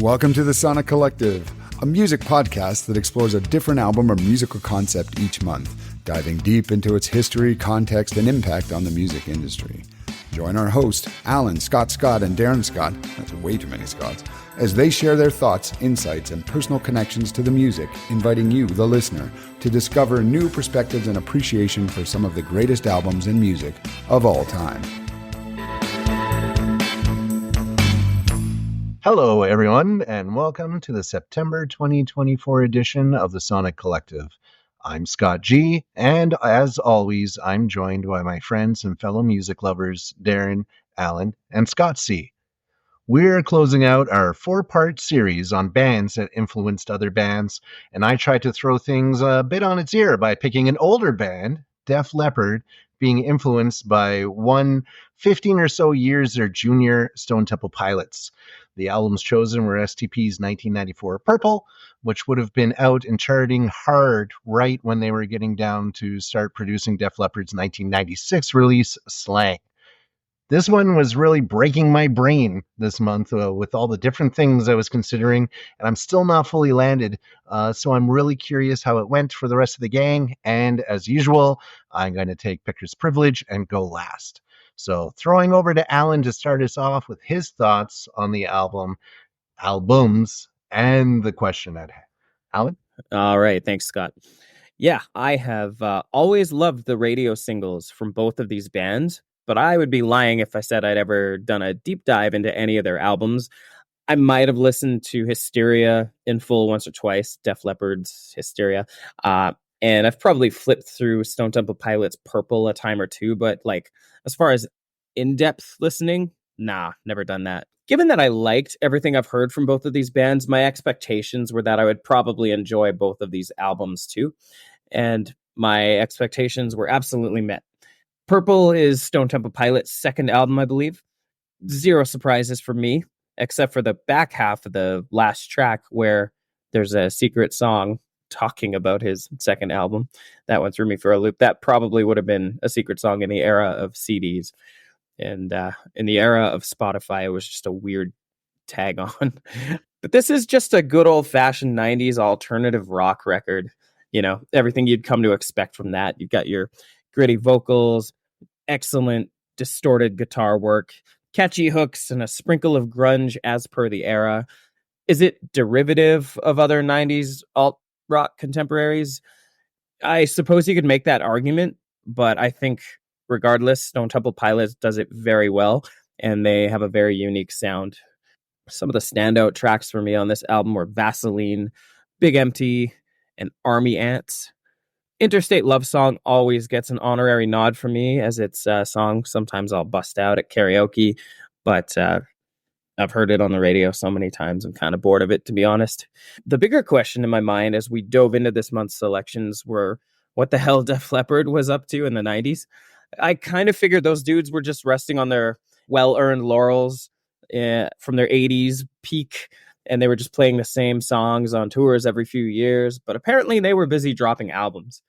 Welcome to the Sonic Collective, a music podcast that explores a different album or musical concept each month, diving deep into its history, context, and impact on the music industry. Join our host, Alain, Scott, and Darren Scott, that's way too many Scotts, as they share their thoughts, insights, and personal connections to the music, inviting you, the listener, to discover new perspectives and appreciation for some of the greatest albums and music of all time. Hello, everyone, and welcome to the September 2024 edition of the Sonic Collective. I'm Scott G, and as always, I'm joined by my friends and fellow music lovers, Darren, Alain, and Scott C. We're closing out our 4-part series on bands that influenced other bands, and I tried to throw things a bit on its ear by picking an older band, Def Leppard, being influenced by 15 or so years their junior Stone Temple Pilots. The albums chosen were STP's 1994 Purple, which would have been out and charting hard right when they were getting down to start producing Def Leppard's 1996 release, Slang. This one was really breaking my brain this month with all the different things I was considering, and I'm still not fully landed, so I'm really curious how it went for the rest of the gang, and as usual, I'm going to take Picker's privilege and go last. So throwing over to Alain to start us off with his thoughts on the albums, and the question at hand. Alain? All right. Thanks, Scott. Yeah, I have always loved the radio singles from both of these bands, but I would be lying if I said I'd ever done a deep dive into any of their albums. I might have listened to Hysteria in full once or twice, Def Leppard's Hysteria, and I've probably flipped through Stone Temple Pilots' Purple a time or two, but like as far as in-depth listening, nah, never done that. Given that I liked everything I've heard from both of these bands, my expectations were that I would probably enjoy both of these albums too, and my expectations were absolutely met. Purple is Stone Temple Pilots' second album, I believe. Zero surprises for me, except for the back half of the last track where there's a secret song talking about his second album. That one threw me for a loop. That probably would have been a secret song in the era of CDs. And in the era of Spotify, it was just a weird tag on. But this is just a good old-fashioned 90s alternative rock record. You know, everything you'd come to expect from that. You've got your gritty vocals, excellent distorted guitar work, catchy hooks, and a sprinkle of grunge as per the era. Is it derivative of other 90s alt-rock contemporaries? I suppose you could make that argument, but I think regardless, Stone Temple Pilots does it very well, and they have a very unique sound. Some of the standout tracks for me on this album were Vaseline, Big Empty, and Army Ants. Interstate Love Song always gets an honorary nod for me as its song. Sometimes I'll bust out at karaoke, but I've heard it on the radio so many times, I'm kind of bored of it, to be honest. The bigger question in my mind as we dove into this month's selections were what the hell Def Leppard was up to in the 90s. I kind of figured those dudes were just resting on their well-earned laurels from their 80s peak, and they were just playing the same songs on tours every few years, but apparently they were busy dropping albums.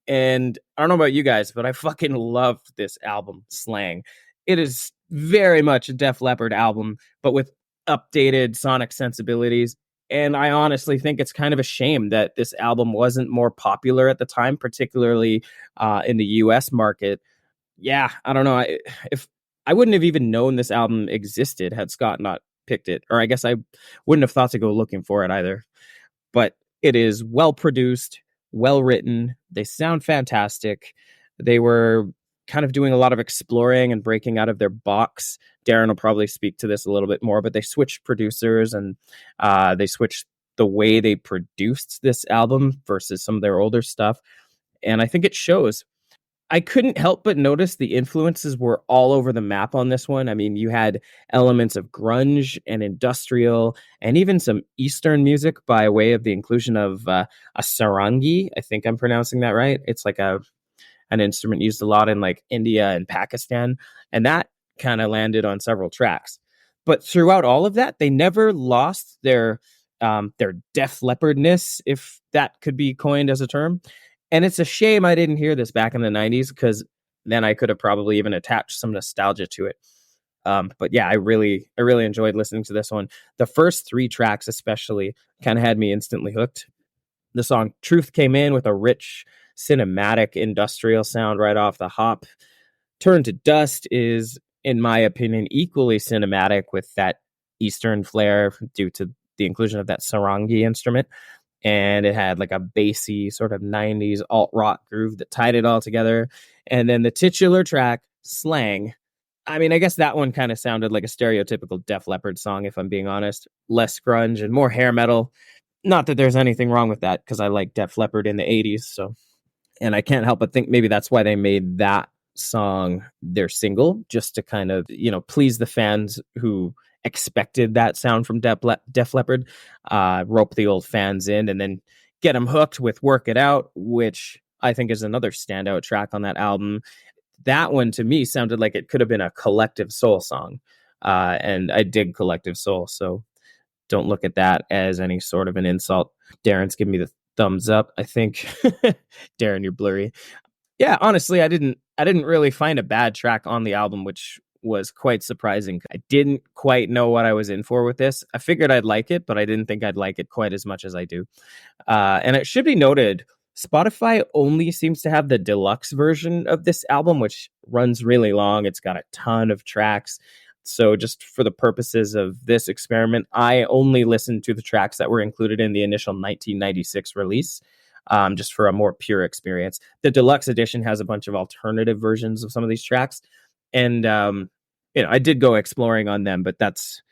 And I don't know about you guys, but I fucking loved this album, Slang. It is very much a Def Leppard album, but with updated sonic sensibilities. And I honestly think it's kind of a shame that this album wasn't more popular at the time, particularly in the US market. Yeah, I don't know. If I wouldn't have even known this album existed had Scott not picked it, or I guess I wouldn't have thought to go looking for it either. But it is well produced, well written. They sound fantastic. They were kind of doing a lot of exploring and breaking out of their box. Darren will probably speak to this a little bit more, but they switched producers and they switched the way they produced this album versus some of their older stuff. And I think it shows. I couldn't help but notice the influences were all over the map on this one. I mean, you had elements of grunge and industrial and even some Eastern music by way of the inclusion of a sarangi. I think I'm pronouncing that right. It's like an instrument used a lot in like India and Pakistan. And that kind of landed on several tracks. But throughout all of that, they never lost their Def Leppardness, if that could be coined as a term. And it's a shame I didn't hear this back in the 90s, because then I could have probably even attached some nostalgia to it. But yeah, I really enjoyed listening to this one. The first 3 tracks especially kind of had me instantly hooked. The song Truth came in with a rich cinematic industrial sound right off the hop. Turn to Dust is, in my opinion, equally cinematic with that Eastern flair due to the inclusion of that sarangi instrument. And it had like a bassy sort of 90s alt rock groove that tied it all together. And then the titular track, Slang. I mean, I guess that one kind of sounded like a stereotypical Def Leppard song, if I'm being honest. Less grunge and more hair metal. Not that there's anything wrong with that, because I like Def Leppard in the 80s. So, and I can't help but think maybe that's why they made that song their single, just to kind of, please the fans who expected that sound from Def Leppard, rope the old fans in and then get them hooked with Work It Out, which I think is another standout track on that album. That one to me sounded like it could have been a Collective Soul song. And I dig Collective Soul, so don't look at that as any sort of an insult. Darren's giving me the thumbs up, I think. Darren, you're blurry. Yeah, honestly, I didn't really find a bad track on the album, which was quite surprising. I didn't quite know what I was in for with this. I figured I'd like it, but I didn't think I'd like it quite as much as I do. And it should be noted, Spotify only seems to have the deluxe version of this album, which runs really long. It's got a ton of tracks. So just for the purposes of this experiment, I only listened to the tracks that were included in the initial 1996 release, just for a more pure experience. The deluxe edition has a bunch of alternative versions of some of these tracks. And, I did go exploring on them, but that's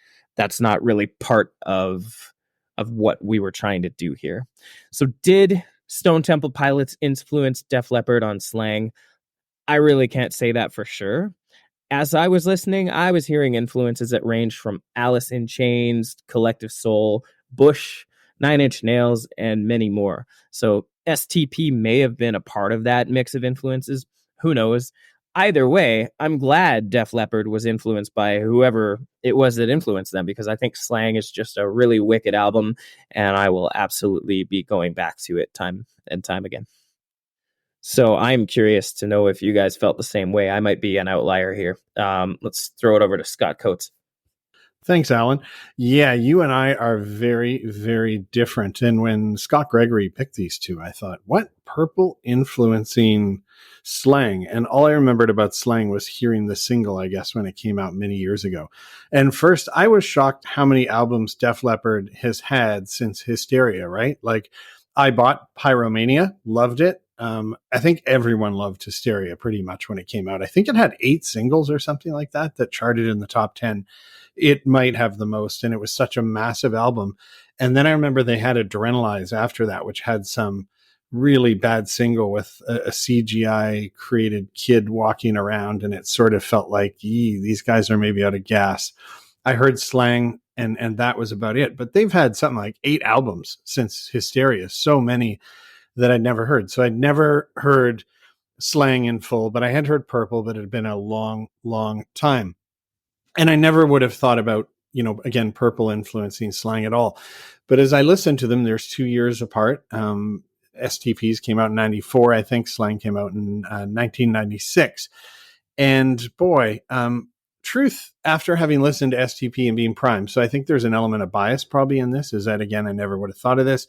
not really part of what we were trying to do here. So did Stone Temple Pilots influence Def Leppard on Slang? I really can't say that for sure. As I was listening, I was hearing influences that ranged from Alice in Chains, Collective Soul, Bush, Nine Inch Nails, and many more. So STP may have been a part of that mix of influences. Who knows? Either way, I'm glad Def Leppard was influenced by whoever it was that influenced them, because I think Slang is just a really wicked album, and I will absolutely be going back to it time and time again. So I'm curious to know if you guys felt the same way. I might be an outlier here. Let's throw it over to Scott Coates. Thanks, Alan. Yeah, you and I are very, very different. And when Scott Gregory picked these two, I thought, what? Purple influencing Slang. And all I remembered about Slang was hearing the single, I guess, when it came out many years ago. And first, I was shocked how many albums Def Leppard has had since Hysteria, right? Like, I bought Pyromania, loved it. I think everyone loved Hysteria pretty much when it came out. I think it had 8 singles or something like that charted in the top 10. It might have the most, and it was such a massive album. And then I remember they had Adrenalize after that, which had some really bad single with a CGI created kid walking around, and it sort of felt like, these guys are maybe out of gas. I heard Slang, and that was about it. But they've had something like 8 albums since Hysteria, so many that I'd never heard. So I'd never heard Slang in full, but I had heard Purple, but it had been a long, long time. And I never would have thought about, again, Purple influencing Slang at all. But as I listened to them, there's 2 years apart. STPs came out in 94. I think Slang came out in 1996. And boy, Truth, after having listened to STP and being primed, so I think there's an element of bias probably in this, is that, again, I never would have thought of this.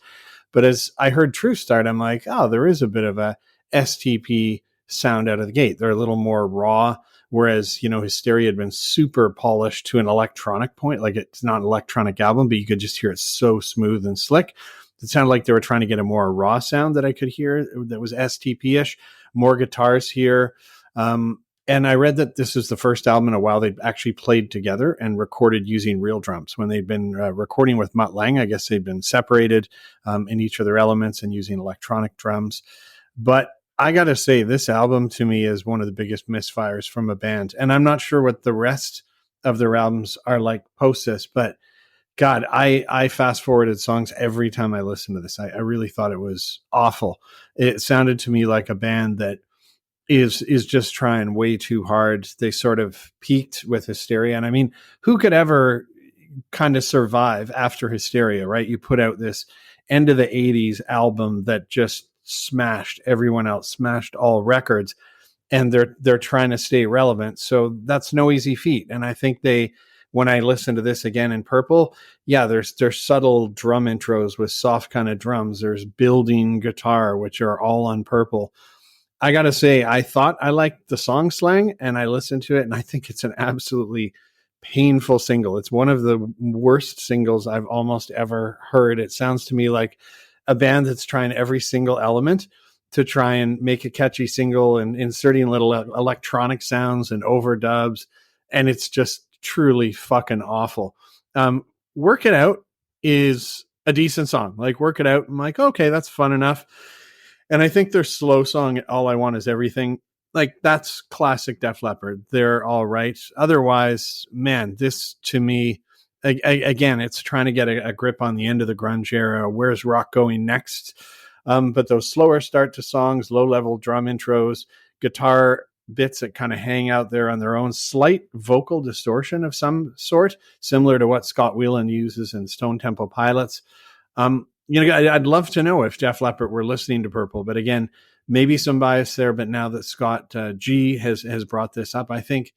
But as I heard Truth start, I'm like, oh, there is a bit of a STP sound out of the gate. They're a little more raw, whereas, Hysteria had been super polished to an electronic point. Like, it's not an electronic album, but you could just hear it so smooth and slick. It sounded like they were trying to get a more raw sound that I could hear that was STP-ish, more guitars here. And I read that this is the first album in a while they'd actually played together and recorded using real drums. When they'd been recording with Mutt Lange, I guess they'd been separated in each of their elements and using electronic drums. But I got to say, this album to me is one of the biggest misfires from a band. And I'm not sure what the rest of their albums are like post this, but God, I fast forwarded songs every time I listened to this. I really thought it was awful. It sounded to me like a band that is just trying way too hard. They sort of peaked with Hysteria. And I mean, who could ever kind of survive after Hysteria, right? You put out this end of the 80s album that just smashed everyone else, smashed all records. and they're trying to stay relevant. So that's no easy feat. And I think when I listen to this again in Purple, yeah, there's subtle drum intros with soft kind of drums. There's building guitar, which are all on Purple. I got to say, I thought I liked the song Slang, and I listened to it, and I think it's an absolutely painful single. It's one of the worst singles I've almost ever heard. It sounds to me like a band that's trying every single element to try and make a catchy single and inserting little electronic sounds and overdubs. And it's just truly fucking awful. Work It Out is a decent song. Like, Work It Out, I'm like, okay, that's fun enough. And I think their slow song, All I Want Is Everything, like, that's classic Def Leppard. They're all right. Otherwise, man, this to me, again, it's trying to get a grip on the end of the grunge era. Where's rock going next? But those slower start to songs, low-level drum intros, guitar bits that kind of hang out there on their own, slight vocal distortion of some sort, similar to what Scott Weiland uses in Stone Temple Pilots. I'd love to know if Def Leppard were listening to Purple, but again, maybe some bias there. But now that Scott G has brought this up, I think,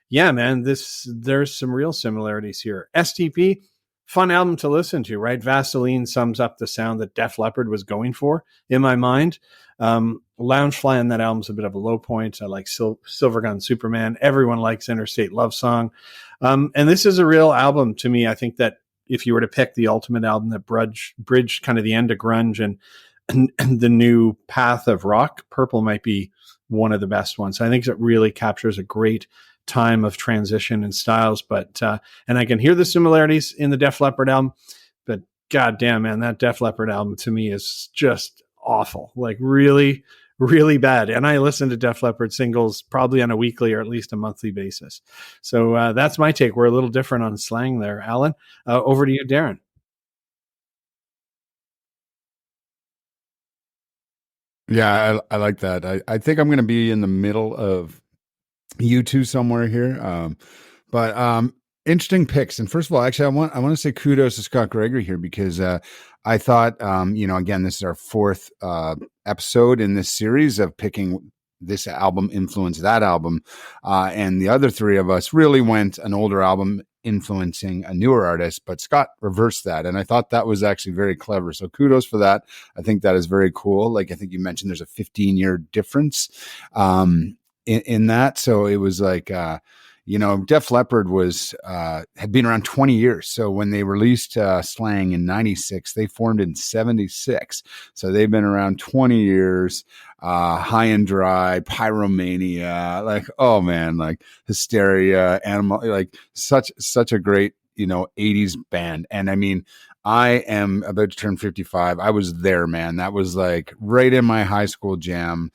yeah, man, there's some real similarities here. STP, fun album to listen to, right? Vaseline sums up the sound that Def Leppard was going for in my mind. Loungefly on that album's a bit of a low point. I like Silver Gun Superman. Everyone likes Interstate Love Song. And this is a real album to me. I think that if you were to pick the ultimate album that bridged kind of the end of grunge and the new path of rock, Purple might be one of the best ones. I think it really captures a great time of transition and styles, but and I can hear the similarities in the Def Leppard album, but goddamn, man, that Def Leppard album to me is just awful, like really, really bad. And I listen to Def Leppard singles probably on a weekly or at least a monthly basis. So that's my take. We're a little different on Slang there, Alan. Over to you, Darren. Yeah, I like that. I think I'm going to be in the middle of you two somewhere here. But interesting picks. And first of all, actually, I want to say kudos to Scott Gregory here, because I thought, again, this is our fourth episode in this series of picking this album influenced that album. And the other three of us really went an older album influencing a newer artist, but Scott reversed that. And I thought that was actually very clever. So kudos for that. I think that is very cool. Like, I think you mentioned there's a 15-year difference in that. So it was like, Def Leppard had been around 20 years. So when they released Slang in 96, they formed in 76. So they've been around 20 years, High and Dry, Pyromania, like, oh man, like Hysteria, Animal, like such a great, 80s band. And I mean, I am about to turn 55. I was there, man. That was like right in my high school jam.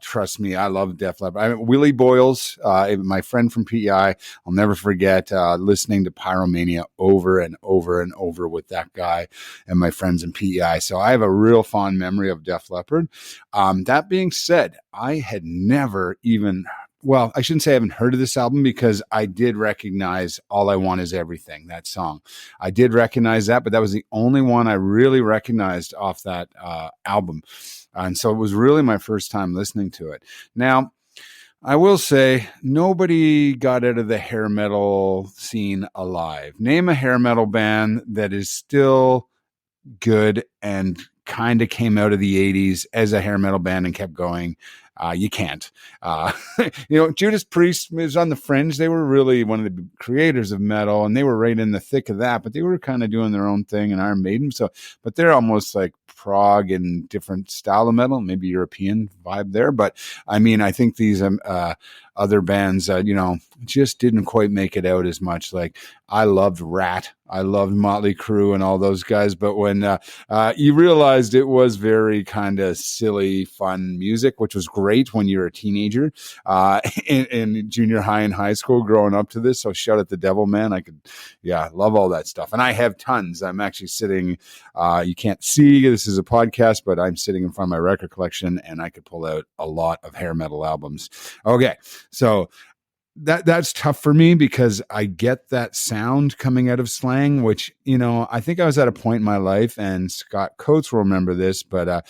Trust me, I love Def Leppard. Willie Boyles, my friend from PEI, I'll never forget listening to Pyromania over and over and over with that guy and my friends in PEI. So I have a real fond memory of Def Leppard. That being said, I had never even... Well, I shouldn't say I haven't heard of this album, because I did recognize All I Want Is Everything, that song. I did recognize that, but that was the only one I really recognized off that album. And so it was really my first time listening to it. Now, I will say nobody got out of the hair metal scene alive. Name a hair metal band that is still good and kind of came out of the 80s as a hair metal band and kept going. You can't. Judas Priest was on the fringe. They were really one of the creators of metal, and they were right in the thick of that, but they were kind of doing their own thing in Iron Maiden. But they're almost like prog and different style of metal, maybe European vibe there. But I mean, I think these other bands, just didn't quite make it out as much. Like, I loved Rat. I loved Motley Crue and all those guys. But when you realized it was very kind of silly, fun music, which was great when you're a teenager in junior high and high school growing up to this. So Shout at the Devil, man. I love all that stuff. And I have tons. I'm actually sitting, you can't see, this is a podcast, but I'm sitting in front of my record collection, and I could pull out a lot of hair metal albums. Okay. So that's tough for me because I get that sound coming out of Slang, which, I think I was at a point in my life, and Scott Coates will remember this, but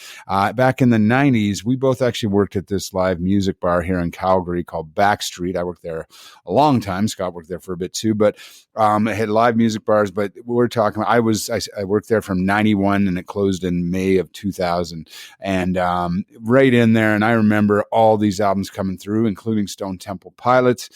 back in the 90s, we both actually worked at this live music bar here in Calgary called Backstreet. I worked there a long time. Scott worked there for a bit too, but it had live music bars. But we're talking, I worked there from 91 and it closed in May of 2000. And right in there, and I remember all these albums coming through, including Stone Temple Pilots.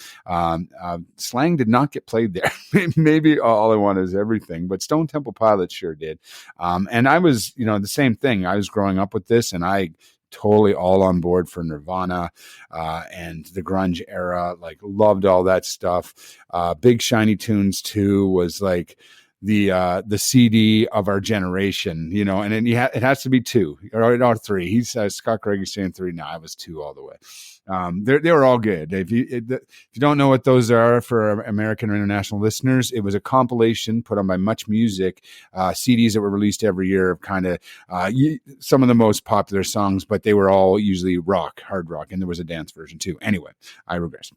Slang did not get played there. Maybe All I Want Is Everything, but Stone Temple Pilots sure did. And I was, the same thing. I was growing up with this, and I totally all on board for Nirvana and the grunge era. Like, loved all that stuff. Big Shiny Tunes 2 was like the CD of our generation, and then it has to be 2 or 3. He says Scott Gregory's saying 3. No, I was 2 all the way. They were all good. If you don't know what those are for American or international listeners, it was a compilation put on by Much Music, CDs that were released every year of kind of some of the most popular songs, but they were all usually hard rock, and there was a dance version too. Anyway, I regress.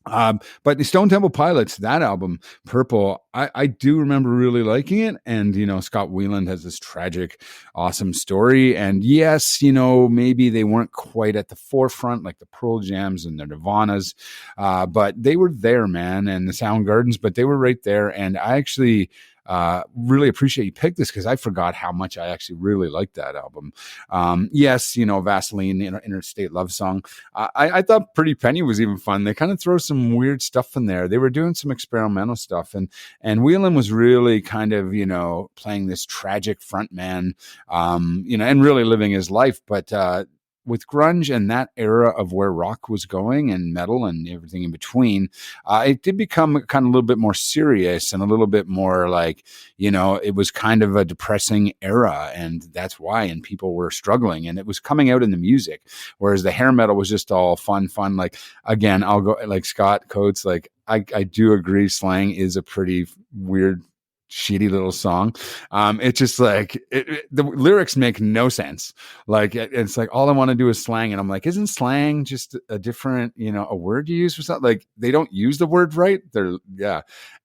But the Stone Temple Pilots, that album, Purple, I do remember really liking it. And, Scott Weiland has this tragic, awesome story. And yes, maybe they weren't quite at the forefront like the Pearl Jams and the Nirvanas, but they were there, man, and the Soundgardens, but they were right there. And I actually really appreciate you picked this because I forgot how much I actually really liked that album. Yes, Vaseline, Interstate Love Song. I thought Pretty Penny was even fun. They kind of throw some weird stuff in there. They were doing some experimental stuff, and Whelan was really kind of playing this tragic frontman, and really living his life, but with grunge and that era of where rock was going and metal and everything in between, it did become kind of a little bit more serious and a little bit more like, it was kind of a depressing era, and that's why, and people were struggling, and it was coming out in the music, whereas the hair metal was just all fun. Like, again, I'll go like Scott Coates, like I do agree Slang is a pretty weird, shitty little song. It's just like the lyrics make no sense. Like it's like, all I want to do is slang, and I'm like, isn't slang just a different, a word you use for something? Like, they don't use the word right.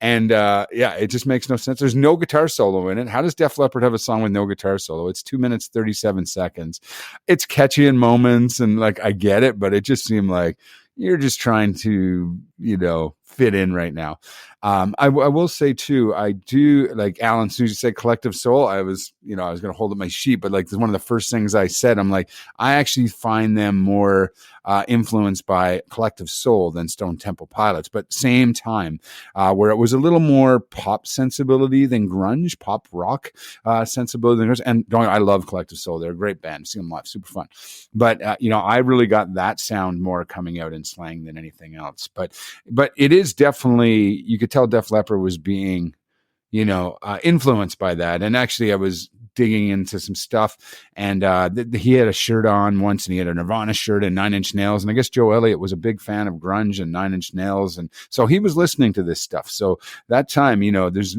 It just makes no sense. There's no guitar solo in it. How does Def Leppard have a song with no guitar solo? It's 2 minutes 37 seconds. It's catchy in moments, and like I get it, but it just seemed like you're just trying to, fit in right now. I will say too, I do like Alain, as soon as you said Collective Soul, I was going to hold up my sheet, but like one of the first things I said, I'm like, I actually find them more influenced by Collective Soul than Stone Temple Pilots, but same time, where it was a little more pop sensibility than grunge, pop rock sensibility than grunge. And I love Collective Soul. They're a great band. See them live, super fun. But, I really got that sound more coming out in Slang than anything else. But it is definitely, you could tell Def Leppard was being, influenced by that. And actually I was digging into some stuff, and he had a shirt on once, and he had a Nirvana shirt and 9 Inch Nails. And I guess Joe Elliott was a big fan of grunge and 9 Inch Nails. And so he was listening to this stuff. So that time, there's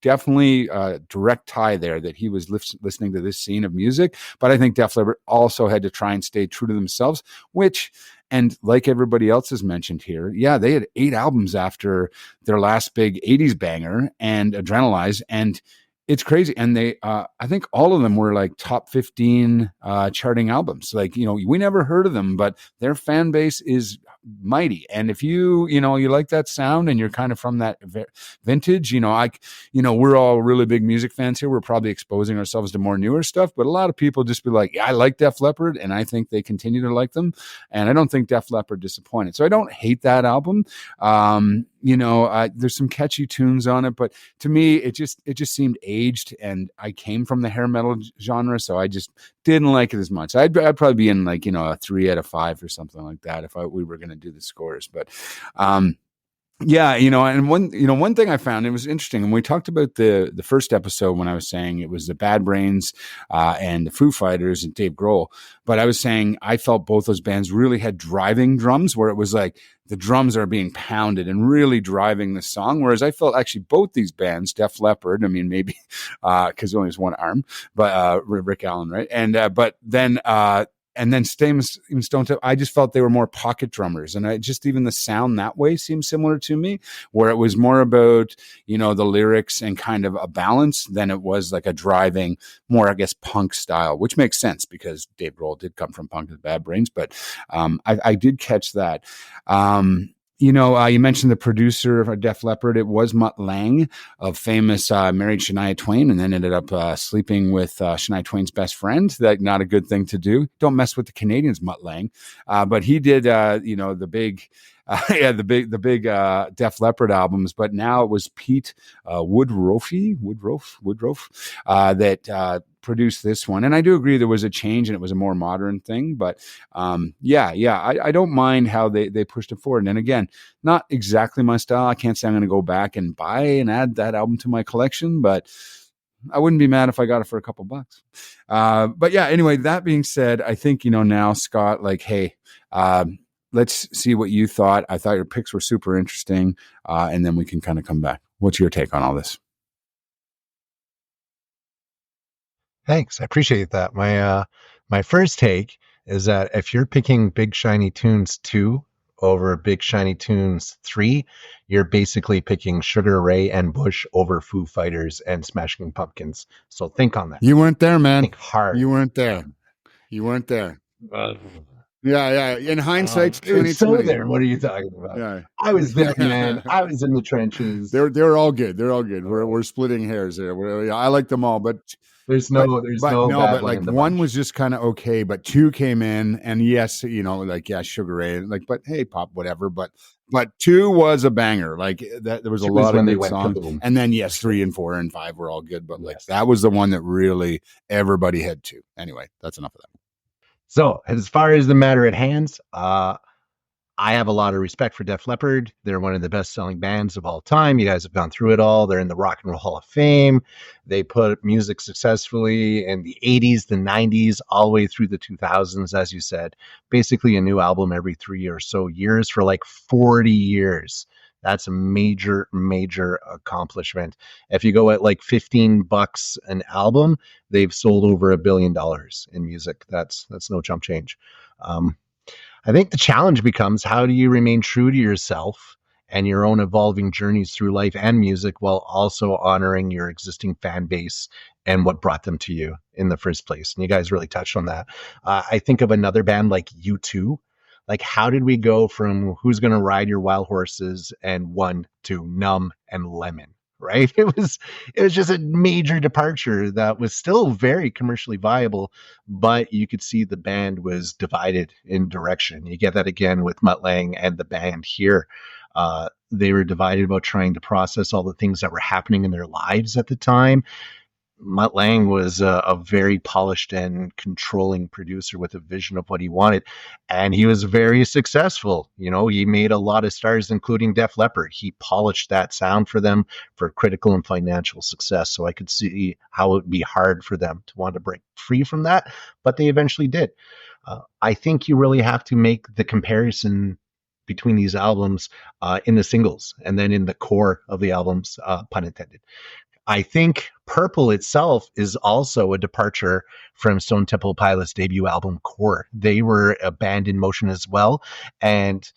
definitely a direct tie there that he was listening to this scene of music. But I think Def Leppard also had to try and stay true to themselves, which, and like everybody else has mentioned here, they had 8 albums after their last big 80s banger and Adrenalize, and it's crazy. And they, I think all of them were like top 15 charting albums. Like, we never heard of them, but their fan base is mighty. And if you like that sound and you're kind of from that vintage, we're all really big music fans here. We're probably exposing ourselves to more newer stuff, but a lot of people just be like, I like Def Leppard, and I think they continue to like them. And I don't think Def Leppard disappointed. So I don't hate that album. There's some catchy tunes on it, but to me, it just seemed aged, and I came from the hair metal genre, so I just didn't like it as much. I'd probably be in like, a 3 out of 5 or something like that if we were going to do the scores. But, and one thing I found, it was interesting, and we talked about the first episode when I was saying it was the Bad Brains and the Foo Fighters and Dave Grohl, but I was saying I felt both those bands really had driving drums, where it was like the drums are being pounded and really driving the song, whereas I felt actually both these bands, Def Leppard, I mean, maybe because only has one arm, but Rick Allen, right? And but then and then Stone Temple, I just felt they were more pocket drummers, and I just, even the sound that way seemed similar to me, where it was more about, you know, the lyrics and kind of a balance than it was like a driving, more, I guess, punk style, which makes sense because Dave Grohl did come from Punk with Bad Brains. But I did catch that. You know, you mentioned the producer of Def Leppard. It was Mutt Lange, of famous, married Shania Twain and then ended up sleeping with Shania Twain's best friend. That, not a good thing to do. Don't mess with the Canadians, Mutt Lange. But he did, you know, the big Def Leppard albums. But now it was Pete Woodroffe that produced this one. And I do agree there was a change and it was a more modern thing. But I don't mind how they pushed it forward. And again, not exactly my style. I can't say I'm going to go back and buy and add that album to my collection, but I wouldn't be mad if I got it for a couple bucks. But yeah, anyway, that being said, I think, you know, now, Scott, like, hey, let's see what you thought. I thought your picks were super interesting. And then we can kind of come back. What's your take on all this? Thanks. I appreciate that. My first take is that if you're picking Big Shiny Tunes 2 over Big Shiny Tunes 3, you're basically picking Sugar Ray and Bush over Foo Fighters and Smashing Pumpkins. So think on that. You weren't there, man. Think hard. You weren't there. Yeah. In hindsight, it's so there. What are you talking about? Yeah. I was there, man. I was in the trenches. They're all good. They're all good. We're splitting hairs there. I like them all, but there's no but like one was just kind of okay, but two came in, and yes, you know, like, yeah, Sugar Ray, like, but hey, pop, whatever. But two was a banger. Like that, there was a lot of good songs, and then yes, 3 and 4 and 5 were all good, but like that was the one that really everybody had to. Anyway, that's enough of that. So as far as the matter at hand, I have a lot of respect for Def Leppard. They're one of the best-selling bands of all time. You guys have gone through it all. They're in the Rock and Roll Hall of Fame. They put music successfully in the 80s, the 90s, all the way through the 2000s, as you said. Basically a new album every 3 or so years for like 40 years. That's a major, major accomplishment. If you go at like $15 an album, they've sold over $1 billion in music. That's no chump change. I think the challenge becomes, how do you remain true to yourself and your own evolving journeys through life and music while also honoring your existing fan base and what brought them to you in the first place? And you guys really touched on that. I think of another band like U2. Like, how did we go from Who's Gonna Ride Your Wild Horses and One to Numb and Lemon? Right? It was just a major departure that was still very commercially viable, but you could see the band was divided in direction. You get that again with Mutt Lange and the band here. They were divided about trying to process all the things that were happening in their lives at the time. Mutt Lange was a very polished and controlling producer with a vision of what he wanted, and he was very successful. You know, he made a lot of stars, including Def Leppard. He polished that sound for them for critical and financial success. So I could see how it would be hard for them to want to break free from that, but they eventually did. I think you really have to make the comparison between these albums in the singles and then in the core of the albums, pun intended. I think Purple itself is also a departure from Stone Temple Pilots' debut album, Core. They were a band in motion as well. And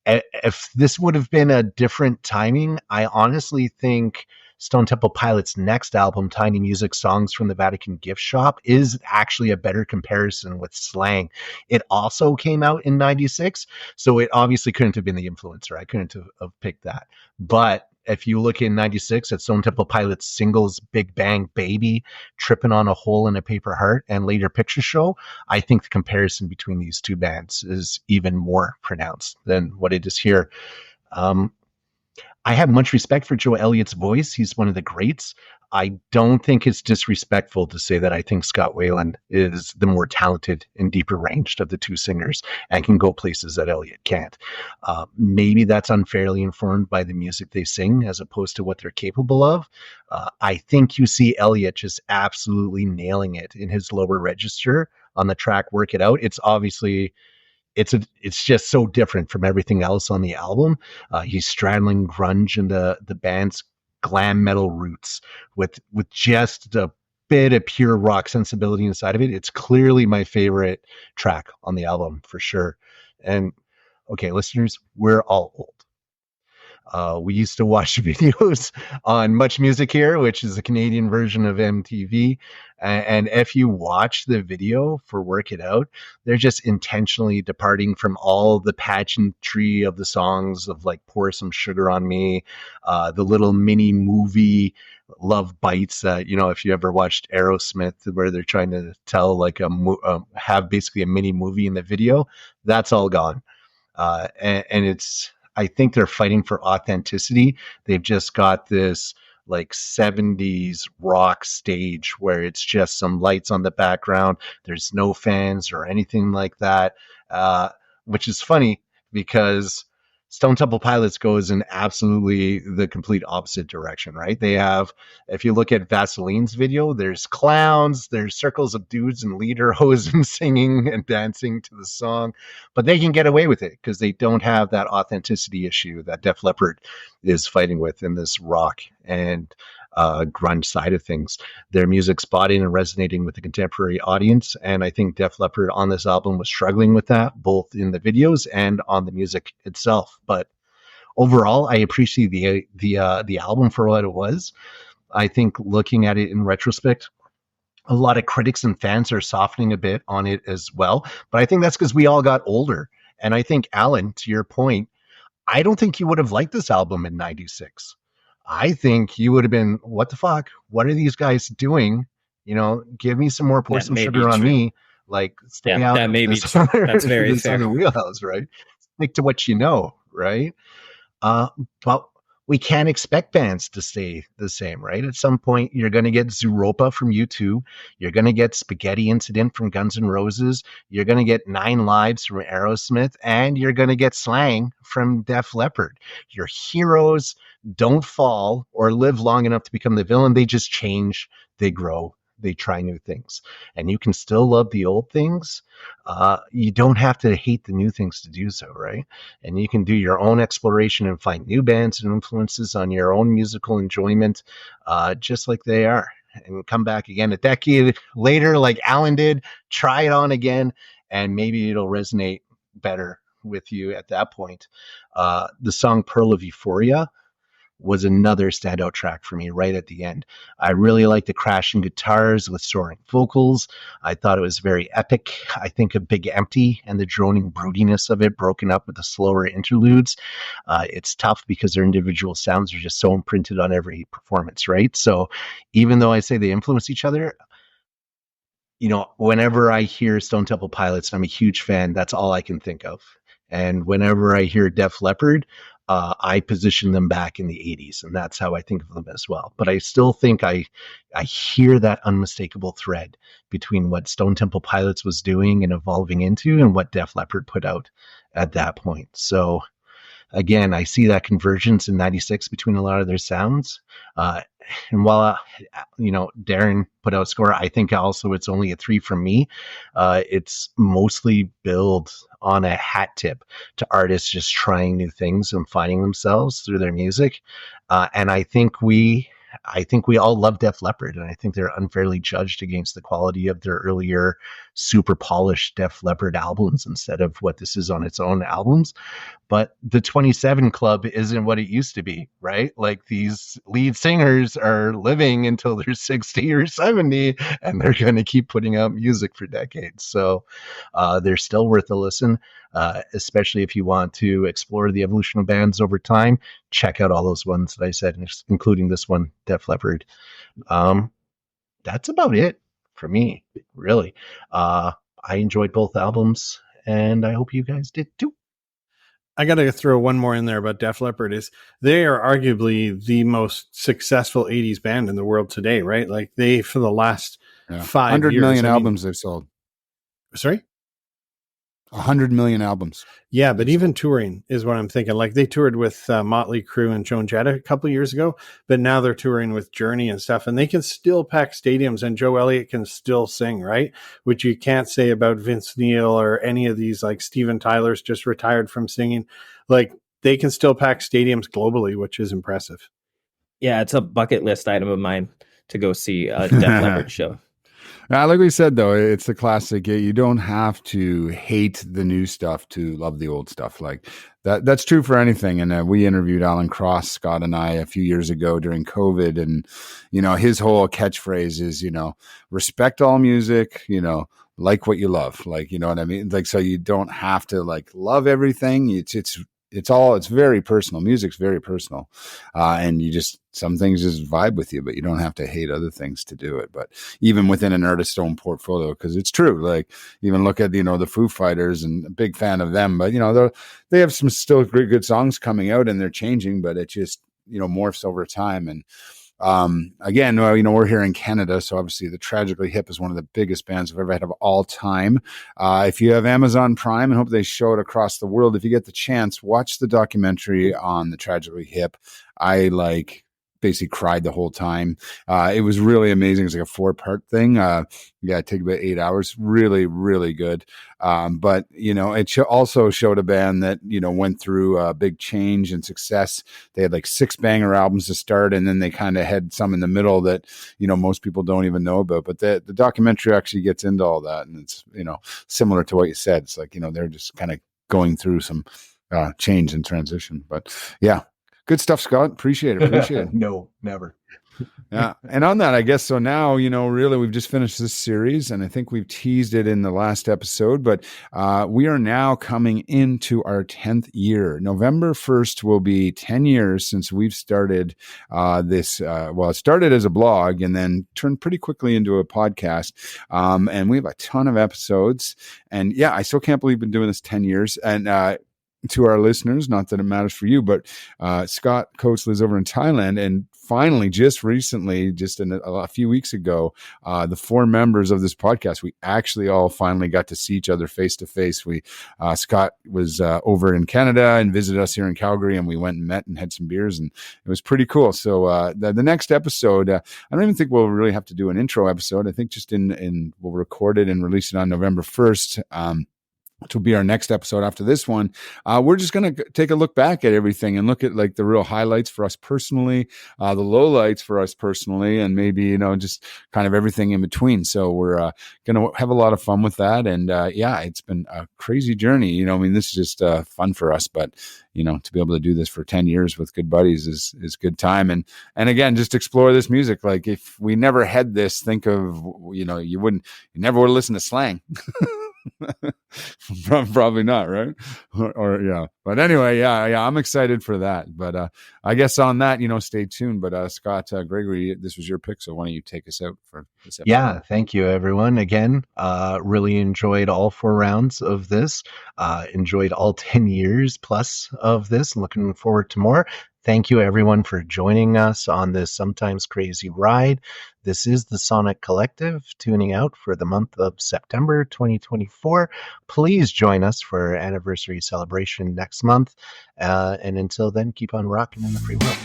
if this would have been a different timing, I honestly think Stone Temple Pilots' next album, Tiny Music Songs from the Vatican Gift Shop, is actually a better comparison with Slang. It also came out in 96, so it obviously couldn't have been the influencer. I couldn't have picked that. But if you look in 96 at Stone Temple Pilots singles, Big Bang Baby, Tripping on a Hole in a Paper Heart, and later Picture Show, I think the comparison between these two bands is even more pronounced than what it is here. I have much respect for Joe Elliott's voice. He's one of the greats. I don't think it's disrespectful to say that I think Scott Weiland is the more talented and deeper ranged of the two singers and can go places that Elliott can't. Maybe that's unfairly informed by the music they sing as opposed to what they're capable of. I think you see Elliott just absolutely nailing it in his lower register on the track Work It Out. It's obviously... It's just so different from everything else on the album. He's straddling grunge and the band's glam metal roots with just the bit of pure rock sensibility inside of it. It's clearly my favorite track on the album for sure. And okay, listeners, we're all old. We used to watch videos on Much Music Here, which is a Canadian version of MTV. And if you watch the video for Work It Out, they're just intentionally departing from all the pageantry of the songs of like Pour Some Sugar on Me, the little mini movie Love Bites that, if you ever watched Aerosmith where they're trying to tell like have basically a mini movie in the video, that's all gone. And it's, I think they're fighting for authenticity. They've just got this like 70s rock stage where it's just some lights on the background. There's no fans or anything like that, which is funny because Stone Temple Pilots goes in absolutely the complete opposite direction, right? They have, if you look at Vaseline's video, there's clowns, there's circles of dudes in lederhosen singing and dancing to the song, but they can get away with it because they don't have that authenticity issue that Def Leppard is fighting with in this rock and grunge side of things. Their music's spotting and resonating with the contemporary audience, and I think Def Leppard on this album was struggling with that, both in the videos and on the music itself. But overall, I appreciate the album for what it was. I think looking at it in retrospect, a lot of critics and fans are softening a bit on it as well. But I think that's because we all got older. And I think, Alain, to your point, I don't think you would have liked this album in 96. I think you would have been, what the fuck? What are these guys doing? Give me some more Pour Some Sugar on Me. Like, stay out. That may be true. That's very fair. The wheelhouse, right? Stick to what you know, right? But we can't expect bands to stay the same, right? At some point, you're going to get Zooropa from U2. You're going to get Spaghetti Incident from Guns N' Roses. You're going to get 9 Lives from Aerosmith. And you're going to get Slang from Def Leppard. Your heroes don't fall or live long enough to become the villain. They just change. They grow. They try new things. And you can still love the old things. You don't have to hate the new things to do so, right? And you can do your own exploration and find new bands and influences on your own musical enjoyment, just like they are. And come back again a decade later, like Alain did, try it on again, and maybe it'll resonate better with you at that point. The song Pearl of Euphoria was another standout track for me right at the end. I really liked the crashing guitars with soaring vocals. I thought it was very epic. I think a Big Empty and the droning broodiness of it broken up with the slower interludes. It's tough because their individual sounds are just so imprinted on every performance, right? So even though I say they influence each other, whenever I hear Stone Temple Pilots, I'm a huge fan. That's all I can think of. And whenever I hear Def Leppard, I position them back in the 80s, and that's how I think of them as well. But I still think I hear that unmistakable thread between what Stone Temple Pilots was doing and evolving into and what Def Leppard put out at that point. So again, I see that convergence in 96 between a lot of their sounds. And while, Darren put out a score, I think also it's only a 3 from me. It's mostly billed on a hat tip to artists just trying new things and finding themselves through their music. And I think we all love Def Leppard, and I think they're unfairly judged against the quality of their earlier super polished Def Leppard albums instead of what this is on its own albums. But the 27 Club isn't what it used to be, right? Like, these lead singers are living until they're 60 or 70, and they're going to keep putting out music for decades. So they're still worth a listen, especially if you want to explore the evolution of bands over time. Check out all those ones that I said, including this one, Def Leppard. That's about it for me, really. I enjoyed both albums, and I hope you guys did too. I got to throw one more in there about Def Leppard. Is they are arguably the most successful 80s band in the world today, right? Like, they, for the last 5 100 years, million albums they've sold. Sorry? 100 million albums. Yeah, but even touring is what I'm thinking. Like, they toured with Motley Crue and Joan Jett a couple of years ago, but now they're touring with Journey and stuff, and they can still pack stadiums, and Joe Elliott can still sing, right? Which you can't say about Vince Neil or any of these, like Steven Tyler's just retired from singing. Like, they can still pack stadiums globally, which is impressive. Yeah, it's a bucket list item of mine to go see a Def Leppard show. Like we said, though, it's the classic. You don't have to hate the new stuff to love the old stuff. Like that's true for anything. And we interviewed Alan Cross, Scott and I, a few years ago during COVID. And, his whole catchphrase is, respect all music, like what you love. Like, you know what I mean? Like, so you don't have to love everything. It's very personal. Music's very personal. And some things just vibe with you, but you don't have to hate other things to do it. But even within an artist's own portfolio, because it's true, even look at, the Foo Fighters, and a big fan of them, but they have some still good songs coming out, and they're changing, but it just, morphs over time. And, again, we're here in Canada, so obviously the Tragically Hip is one of the biggest bands I've ever had of all time. If you have Amazon Prime, and hope they show it across the world, if you get the chance, watch the documentary on the Tragically Hip. I basically cried the whole time. It was really amazing. It's like a 4-part thing. It took about 8 hours. Really, really good. But it also showed a band that, went through a big change and success. They had 6 banger albums to start, and then they kind of had some in the middle that, most people don't even know about. But the documentary actually gets into all that. And it's, similar to what you said. It's they're just kind of going through some change and transition. But yeah. Good stuff, Scott. Appreciate it. No, never. Yeah. And on that, I guess, so now, really we've just finished this series, and I think we've teased it in the last episode, but we are now coming into our 10th year. November 1st will be 10 years since we've started this. It started as a blog and then turned pretty quickly into a podcast. And we have a ton of episodes, and yeah, I still can't believe we've been doing this 10 years. And, to our listeners, not that it matters for you, but Scott Coates lives over in Thailand, and finally, just recently, a few weeks ago, the 4 members of this podcast, we actually all finally got to see each other face to face. Scott was over in Canada and visited us here in Calgary, and we went and met and had some beers, and it was pretty cool. So the next episode, I don't even think we'll really have to do an intro episode. I think just we'll record it and release it on November 1st. Which will be our next episode after this one. We're just going to take a look back at everything and look at the real highlights for us personally, the lowlights for us personally, and maybe, just kind of everything in between. So we're going to have a lot of fun with that. And it's been a crazy journey. This is just fun for us, but to be able to do this for 10 years with good buddies is good time. And again, just explore this music. If we never had this, think of, you never would have listened to Slang. Probably not, right? Or yeah. But anyway, yeah, I'm excited for that. But I guess on that, stay tuned. But Scott Gregory, this was your pick, so why don't you take us out for this episode? Yeah, thank you, everyone. Again, really enjoyed all 4 rounds of this. Enjoyed all 10 years plus of this. Looking forward to more. Thank you, everyone, for joining us on this sometimes crazy ride. This is the Sonic Collective, tuning out for the month of September 2024. Please join us for our anniversary celebration next month. And until then, keep on rocking in the free world.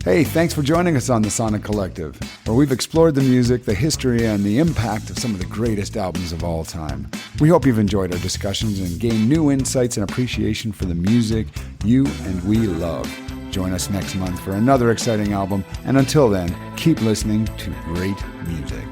Hey, thanks for joining us on the Sonic Collective, where we've explored the music, the history, and the impact of some of the greatest albums of all time. We hope you've enjoyed our discussions and gained new insights and appreciation for the music you and we love. Join us next month for another exciting album, and until then, keep listening to great music.